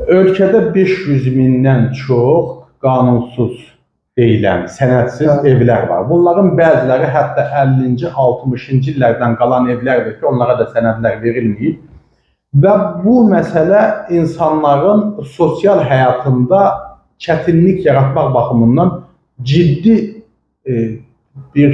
Ölkədə 500 mindən çox qanunsuz deyilən, sənədsiz evlər var. Bunların bəziləri hətta 50-ci, 60-cı illərdən qalan evlərdir ki, onlara da sənədlər verilməyib. Və bu məsələ insanların sosial həyatında çətinlik yaratmaq baxımından ciddi bir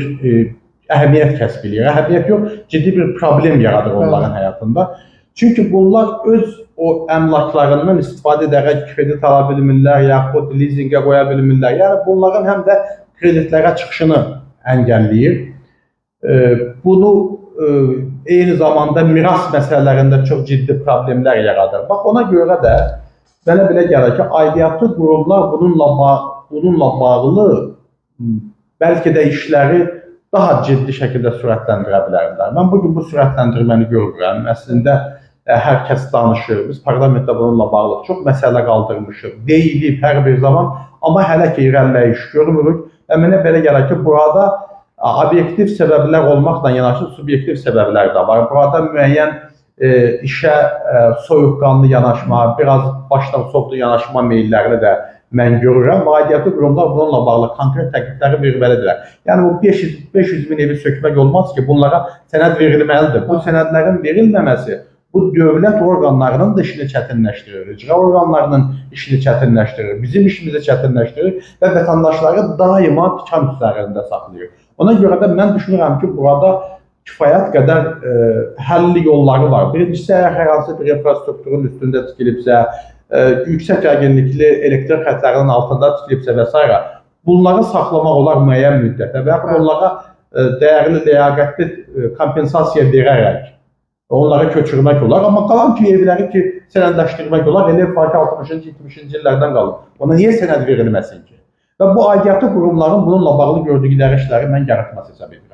əhəmiyyət kəsb edir. Əhəmiyyət yox, ciddi bir problem yaradır onların həyatında. Çünki bunlar öz o əmlaklarından istifadə edərək kredit ala bilmirlər, yaxud lizinqə qoya bilmirlər. Yəni bunların həm də kreditlərə çıxışını əngəlləyir. Bunu eyni zamanda miras məsələlərində çox ciddi problemlər yaradır. Bax, ona görə də mənə belə gəlir ki, aidiyyatlı qurumlar bununla bağlı bəlkə də işləri daha ciddi şəkildə sürətləndirə bilərlər. Mən bugün bu sürətləndirməni görürəm. Əslində, hər kəs danışır. Biz parlamentdə bununla bağlı çox məsələ qaldırmışıq. Deyilib hər bir zaman, amma hələ ki irəliləyiş görmürük. Və mənə belə gəlir ki, burada obyektiv səbəblər olmaqla yanaşı subyektiv səbəblər də var. Burada müəyyən işə soyuqqanlı yanaşma, biraz başdan sovdu yanaşma meyllərini də mən görürəm. Aidiyyatlı qurumlar bununla bağlı konkret təklifləri verməlidirlər. Yəni bu 500 min evi sökmək olmaz ki, bunlara sənəd verilməlidir. Bu sənədlərin verilməməsi bu dövlət orqanlarının da işini çətinləşdirir, icra orqanlarının işini çətinləşdirir, bizim işimizi çətinləşdirir və vətəndaşları daima tikan üzərində saxlayır. Ona görə də mən düşünürəm ki, burada kifayət qədər həlli yolları var. Birincisi, əgər hər hansı bir infrastrukturun üstündə tikilibsə, yüksək gərginlikli elektrik xətlərinin altında tikilibsə və s. bunları saxlamaq olar müəyyən müddətə və yaxud onlara dəyərli, ləyaqətli kompensasiya verərək onları köçürmək olar. Amma qalan ki, evləri ki, sənədləşdirmək olar. Elə ev farkı 60-cı, 70-ci illərdən qalır. Ona niyə sənəd verilməsin ki? Və bu aidiyyatlı qurumların bununla bağlı gördükləri işləri mən yaratması hesab edirəm.